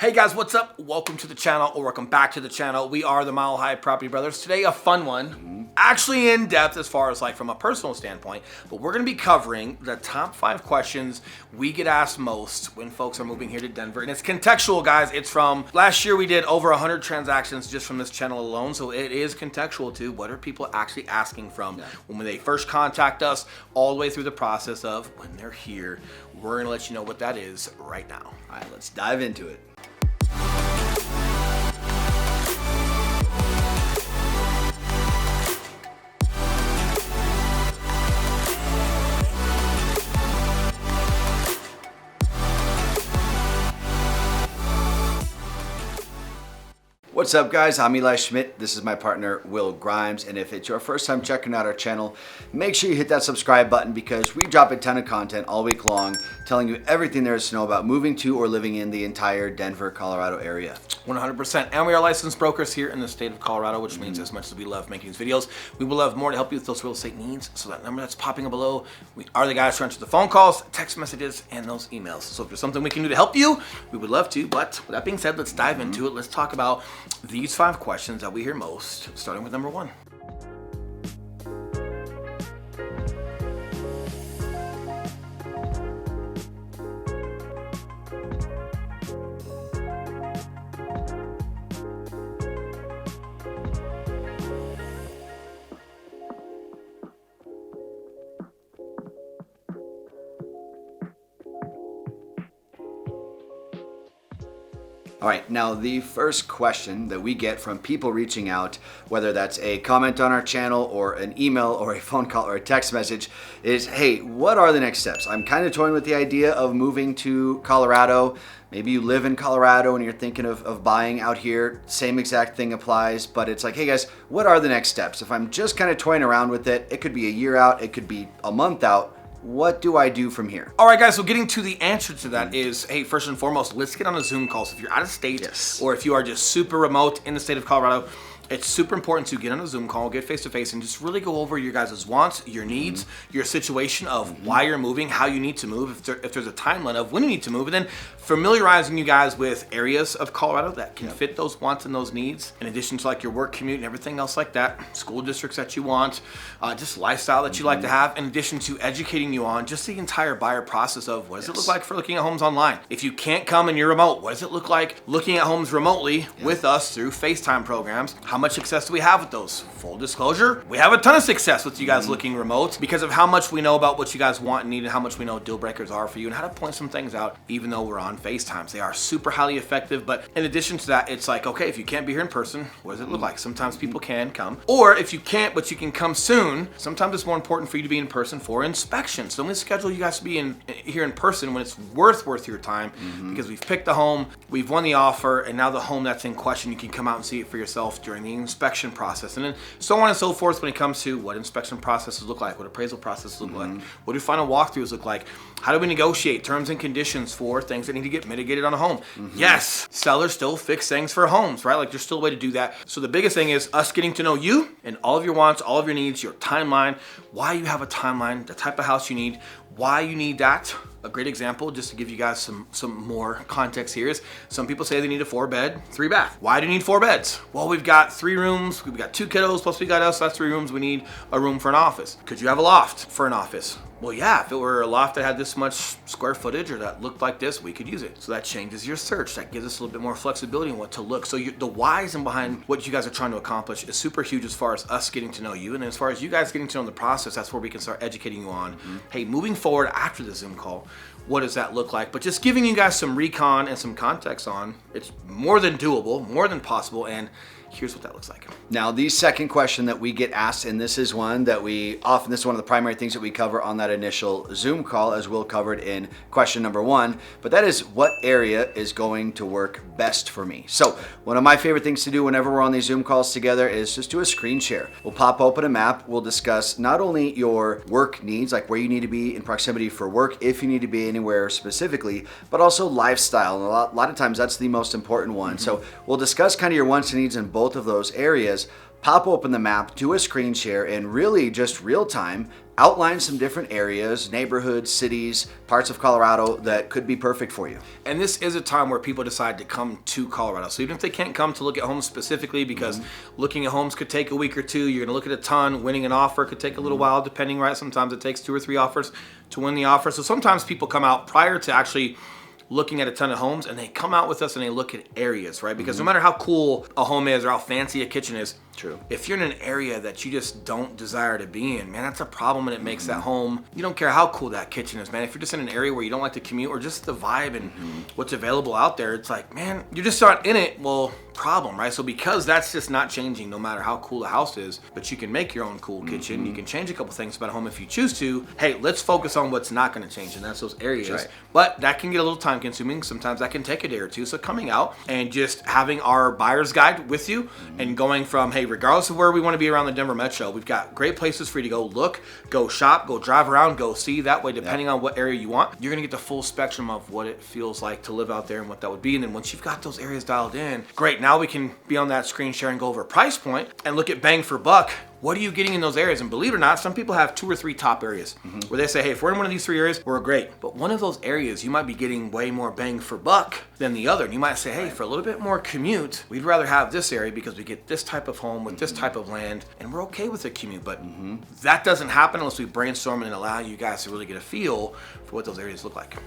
Hey guys, what's up? Welcome to the channel, or welcome back to the channel. We are the Mile High Property Brothers. Today, a fun one, actually in depth as far as like from a personal standpoint, but we're gonna be covering the top 5 questions we get asked most when folks are moving here to Denver. And it's contextual, guys. It's from last year we did over 100 transactions just from this channel alone. So it is contextual to what are people actually asking from when they first contact us all the way through the process of when they're here. We're gonna let you know what that is right now. All right, let's dive into it. What's up, guys? I'm Eli Schmidt. This is my partner, Will Grimes. And if it's your first time checking out our channel, make sure you hit that subscribe button because we drop a ton of content all week long telling you everything there is to know about moving to or living in the entire Denver, Colorado area. 100%. And we are licensed brokers here in the state of Colorado, which means as much as we love making these videos, we will love more to help you with those real estate needs. So that number that's popping up below, we are the guys to answer the phone calls, text messages, and those emails. So if there's something we can do to help you, we would love to. But with that being said, let's dive into it. Let's talk about these 5 questions that we hear most, starting with number 1. All right, now the first question that we get from people reaching out, whether that's a comment on our channel or an email or a phone call or a text message, is, hey, what are the next steps? I'm kind of toying with the idea of moving to Colorado. Maybe you live in Colorado and you're thinking of buying out here. Same exact thing applies, but it's like, hey guys, what are the next steps? If I'm just kind of toying around with it, it could be a year out, it could be a month out. What do I do from here? All right, guys, so getting to the answer to that is, hey, first and foremost, let's get on a Zoom call. So if you're out of state or if you are just super remote in the state of Colorado, it's super important to get on a Zoom call, get face-to-face, and just really go over your guys' wants, your needs, your situation of why you're moving, how you need to move, if there's a timeline of when you need to move, and then familiarizing you guys with areas of Colorado that can fit those wants and those needs, in addition to like your work commute and everything else like that, school districts that you want, just lifestyle that you like to have, in addition to educating you on just the entire buyer process of what does it look like for looking at homes online. If you can't come and you're remote, what does it look like looking at homes remotely with us through FaceTime programs? How much success do we have with those? Full disclosure, we have a ton of success with you guys looking remote because of how much we know about what you guys want and need and how much we know deal breakers are for you and how to point some things out even though we're on FaceTimes. They are super highly effective, but in addition to that, it's like, okay, if you can't be here in person, what does it look like? Sometimes people can come, or if you can't but you can come soon, sometimes it's more important for you to be in person for inspection. So we schedule you guys to be here in person when it's worth your time because we've picked the home, we've won the offer, and now the home that's in question, you can come out and see it for yourself during the inspection process, and then so on and so forth when it comes to what inspection processes look like, what appraisal processes look like, what do final walkthroughs look like, how do we negotiate terms and conditions for things that need to get mitigated on a home. Yes, sellers still fix things for homes, right? Like there's still a way to do that. So the biggest thing is us getting to know you and all of your wants, all of your needs, your timeline, why you have a timeline, the type of house you need, why you need that. A great example, just to give you guys some more context here, is some people say they need a 4-bed, 3-bath. Why do you need 4 beds? Well, we've got 3 rooms, we've got 2 kiddos, plus we got us, that's 3 rooms. We need a room for an office. Could you have a loft for an office? Well, yeah, if it were a loft that had this much square footage or that looked like this, we could use it. So that changes your search. That gives us a little bit more flexibility in what to look. So the whys and behind what you guys are trying to accomplish is super huge as far as us getting to know you. And then as far as you guys getting to know the process, that's where we can start educating you on, hey, moving forward after the Zoom call, what does that look like? But just giving you guys some recon and some context on, it's more than doable, more than possible, and here's what that looks like. Now, the second question that we get asked, and this is one that this is one of the primary things that we cover on that initial Zoom call, as Will covered in question number 1, but that is, what area is going to work best for me? So one of my favorite things to do whenever we're on these Zoom calls together is just do a screen share. We'll pop open a map. We'll discuss not only your work needs, like where you need to be in proximity for work, if you need to be anywhere specifically, but also lifestyle. And a lot of times that's the most important one. So we'll discuss kind of your wants and needs in both of those areas, pop open the map, do a screen share, and really just real time outline some different areas, neighborhoods, cities, parts of Colorado that could be perfect for you. And this is a time where people decide to come to Colorado. So even if they can't come to look at homes specifically, because looking at homes could take a week or two, you're going to look at a ton. Winning an offer could take a little while, depending, right? Sometimes it takes 2 or 3 offers to win the offer. So sometimes people come out prior to actually looking at a ton of homes, and they come out with us and they look at areas, right? Because no matter how cool a home is or how fancy a kitchen is, true, if you're in an area that you just don't desire to be in, man, that's a problem, and it makes that home, you don't care how cool that kitchen is, man. If you're just in an area where you don't like to commute, or just the vibe and what's available out there, it's like, man, you're just not in it. Well, problem, right? So because that's just not changing no matter how cool the house is, but you can make your own cool kitchen, you can change a couple things about a home if you choose to. Hey, let's focus on what's not going to change, and that's those areas. Right. But that can get a little time consuming. Sometimes that can take a day or two. So coming out and just having our buyer's guide with you and going from, hey, regardless of where we want to be around the Denver metro, we've got great places for you to go look, go shop, go drive around, go see. That way, depending on what area you want, you're going to get the full spectrum of what it feels like to live out there and what that would be. And then once you've got those areas dialed in, great. Now we can be on that screen share and go over a price point and look at bang for buck. What are you getting in those areas? And believe it or not, some people have 2 or 3 top areas where they say, hey, if we're in one of these 3 areas, we're great. But one of those areas, you might be getting way more bang for buck than the other. And you might say, hey, for a little bit more commute, we'd rather have this area because we get this type of home with this type of land, and we're okay with the commute. But that doesn't happen unless we brainstorm and allow you guys to really get a feel for what those areas look like.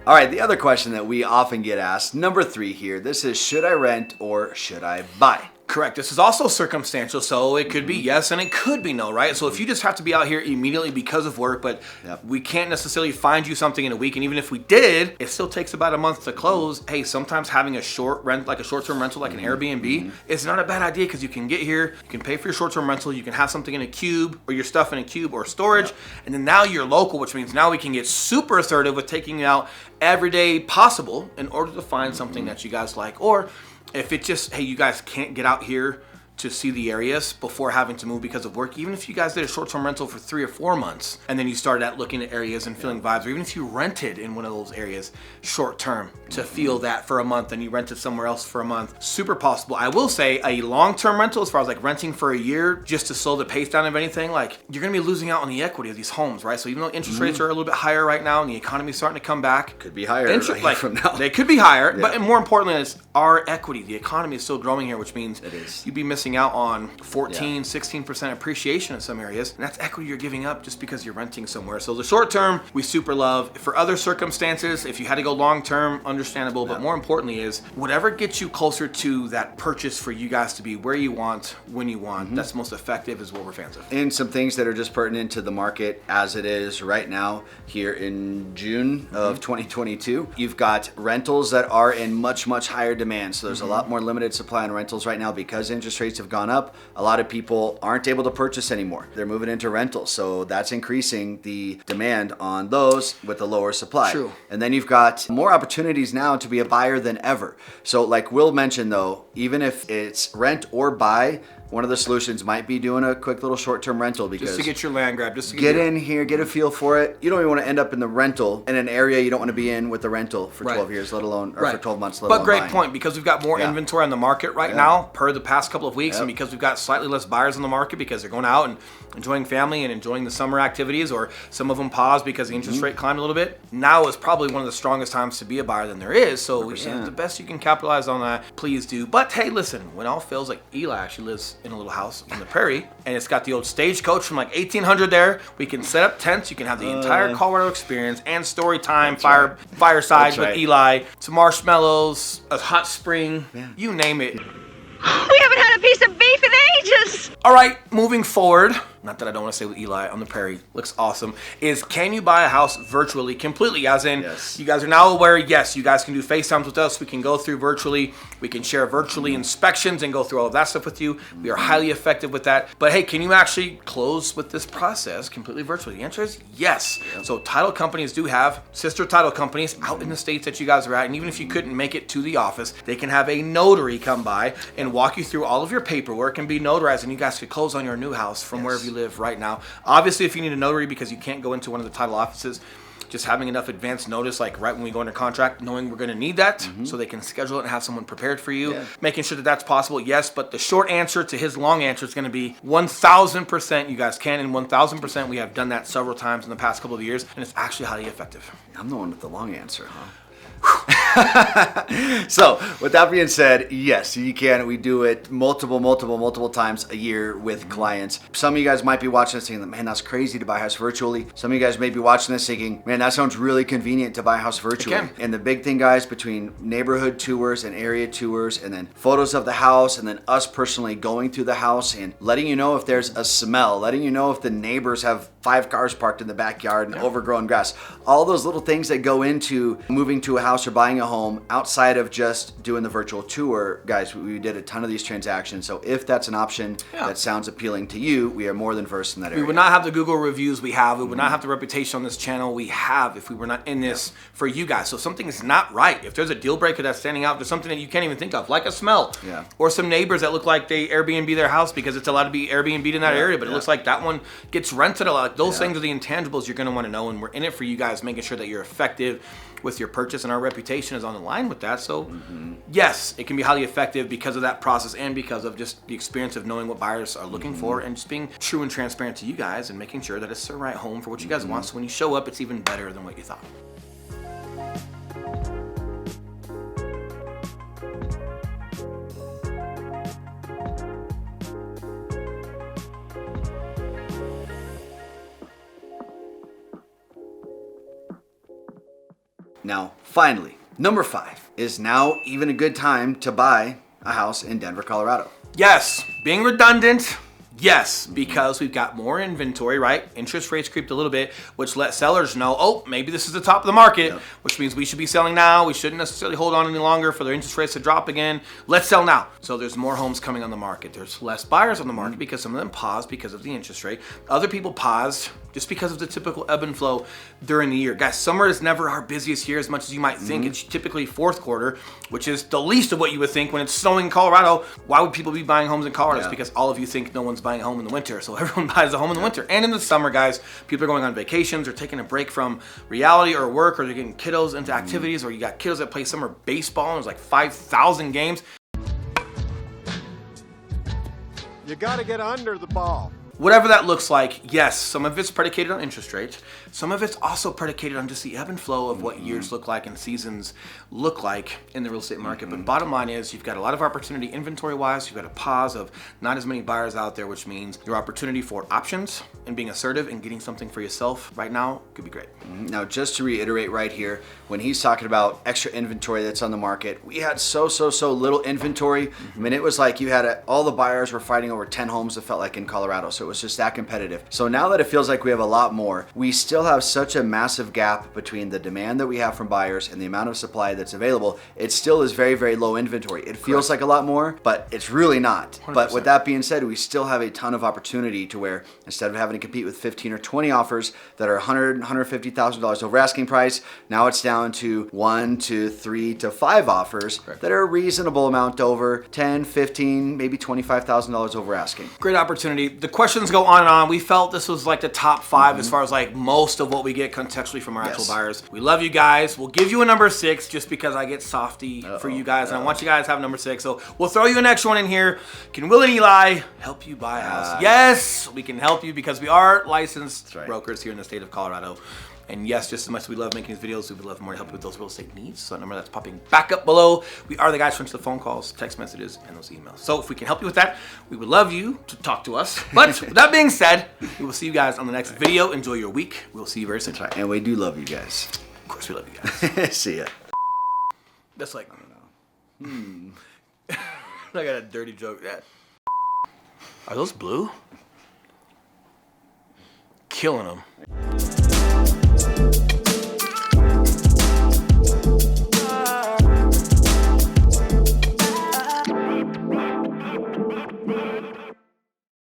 All right, the other question that we often get asked, number 3 here, this is, should I rent or should I buy? Correct. This is also circumstantial, so it could be yes and it could be no, right? So if you just have to be out here immediately because of work, but we can't necessarily find you something in a week, and even if we did, it still takes about a month to close. Hey, sometimes having a short rent, like a short-term rental, like an Airbnb, is not a bad idea, because you can get here, you can pay for your short-term rental, you can have something in a cube, or your stuff in a cube or storage, and then now you're local, which means now we can get super assertive with taking you out every day possible in order to find something that you guys like. Or if it's just, hey, you guys can't get out here to see the areas before having to move because of work, even if you guys did a short-term rental for 3 or 4 months and then you started at looking at areas and feeling vibes, or even if you rented in one of those areas short-term to feel that for a month and you rented somewhere else for a month, super possible. I will say a long-term rental, as far as like renting for a year just to slow the pace down of anything, like you're gonna be losing out on the equity of these homes, right? So even though interest rates are a little bit higher right now and the economy's starting to come back, could be higher from now. They could be higher, but more importantly, it's our equity. The economy is still growing here, which means you'd be missing out on 14, 16% appreciation in some areas. And that's equity you're giving up just because you're renting somewhere. So the short term, we super love. For other circumstances, if you had to go long term, understandable. But more importantly is whatever gets you closer to that purchase for you guys to be where you want, when you want, that's most effective, is what we're fans of. And some things that are just pertinent to the market as it is right now here in June of 2022. You've got rentals that are in much, much higher demand. So there's a lot more limited supply on rentals right now because interest rates have gone up. A lot of people aren't able to purchase anymore. They're moving into rentals. So that's increasing the demand on those with the lower supply. True. And then you've got more opportunities now to be a buyer than ever. So like Will mentioned though, even if it's rent or buy, one of the solutions might be doing a quick little short-term rental, because just to get your land grab, just to get in here, get a feel for it. You don't even want to end up in the rental in an area you don't want to be in with the rental for 12 years, let alone, or for 12 months, let alone But great buying. point, because we've got more inventory on the market right now per the past couple of weeks, and because we've got slightly less buyers on the market because they're going out and enjoying family and enjoying the summer activities, or some of them paused because the interest rate climbed a little bit. Now is probably one of the strongest times to be a buyer than there is. So the best you can capitalize on that, please do. But hey, listen, when all fails, like Eli actually lives in a little house on the prairie, and it's got the old stagecoach from like 1800 there. We can set up tents. You can have the entire Colorado experience and story time, fireside with Eli, some marshmallows, a hot spring, you name it. We haven't had a piece of beef in ages. All right, moving forward, not that I don't want to say with Eli on the prairie, looks awesome, is can you buy a house virtually, completely, as in you guys are now aware, yes, you guys can do FaceTimes with us, we can go through virtually, we can share virtually inspections and go through all of that stuff with you. We are highly effective with that. But hey, can you actually close with this process completely virtually? The answer is yes. So title companies do have sister title companies out in the states that you guys are at, and even if you couldn't make it to the office, they can have a notary come by and walk you through all of your paperwork and be notarized, and you guys could close on your new house from wherever you live right now. Obviously, if you need a notary because you can't go into one of the title offices, just having enough advance notice, like right when we go into contract, knowing we're going to need that so they can schedule it and have someone prepared for you, making sure that that's possible, yes. But the short answer to his long answer is going to be 1,000% you guys can, and 1,000% we have done that several times in the past couple of years, and it's actually highly effective. I'm the one with the long answer, huh? So, with that being said, yes, you can. We do it multiple times a year with clients. Some of you guys might be watching this thinking, man, that's crazy to buy a house virtually. Some of you guys may be watching this thinking, man, that sounds really convenient to buy a house virtually. And the big thing, guys, between neighborhood tours and area tours and then photos of the house and then us personally going through the house and letting you know if there's a smell, letting you know if the neighbors have 5 cars parked in the backyard and overgrown grass. All those little things that go into moving to a house or buying a home outside of just doing the virtual tour. Guys, we did a ton of these transactions. So if that's an option that sounds appealing to you, we are more than versed in that area. We would not have the Google reviews we have. We would not have the reputation on this channel we have if we were not in this for you guys. So if something is not right, if there's a deal breaker that's standing out, there's something that you can't even think of, like a smell. Or some neighbors that look like they Airbnb their house because it's allowed to be Airbnb'd in that area, but it looks like that one gets rented a lot. Those things are the intangibles you're going to want to know, and we're in it for you guys, making sure that you're effective with your purchase, and our reputation is on the line with that. So yes, it can be highly effective because of that process and because of just the experience of knowing what buyers are looking for and just being true and transparent to you guys and making sure that it's the right home for what you guys want. So when you show up, it's even better than what you thought. Now, finally, number 5 is now even a good time to buy a house in Denver, Colorado. Yes, being redundant. Yes, because we've got more inventory, right? Interest rates creeped a little bit, which let sellers know, oh, maybe this is the top of the market, which means we should be selling now. We shouldn't necessarily hold on any longer for their interest rates to drop again. Let's sell now. So there's more homes coming on the market. There's less buyers on the market because some of them paused because of the interest rate. Other people paused just because of the typical ebb and flow during the year. Guys, summer is never our busiest year as much as you might think. It's typically fourth quarter, which is the least of what you would think when it's snowing in Colorado. Why would people be buying homes in Colorado? It's because all of you think no one's buying a home in the winter. So everyone buys a home in the winter. And in the summer, guys, people are going on vacations or taking a break from reality or work, or they're getting kiddos into activities, or you got kiddos that play summer baseball and there's like 5,000 games. You got to get under the ball. Whatever that looks like, yes, some of it's predicated on interest rates. Some of it's also predicated on just the ebb and flow of what years look like and seasons look like in the real estate market. But bottom line is you've got a lot of opportunity inventory-wise. You've got a pause of not as many buyers out there, which means your opportunity for options and being assertive and getting something for yourself right now could be great. Now, just to reiterate right here, when he's talking about extra inventory that's on the market, we had so little inventory. I mean, it was like you had all the buyers were fighting over 10 homes, it felt like, in Colorado. So it was just that competitive. So now that it feels like we have a lot more, we still have such a massive gap between the demand that we have from buyers and the amount of supply that's available. It still is very low inventory. It feels like a lot more, but it's really not. 100%. But with that being said, we still have a ton of opportunity to where instead of having to compete with 15 or 20 offers that are $100,000, $150,000 over asking price, now it's down to 1 to 3 to 5 offers that are a reasonable amount over 10, 15, maybe $25,000 over asking. Great opportunity. The questions go on and on. We felt this was like the top 5 as far as like most of what we get contextually from our actual buyers. We love you guys. We'll give you a number 6 just because I get softy for you guys, and I want you guys to have number 6. So we'll throw you an extra one in here. Can Will and Eli help you buy a house? Yes, we can help you because we are licensed brokers here in the state of Colorado. And yes, just as much as we love making these videos, we would love more to help you with those real estate needs. So that number that's popping back up below. We are the guys who answer the phone calls, text messages, and those emails. So if we can help you with that, we would love you to talk to us. But with that being said, we will see you guys on the next video. Enjoy your week. We'll see you very soon. And we do love you guys. Of course, we love you guys. See ya. That's like, I don't know. I got a dirty joke. Are those blue? killing them.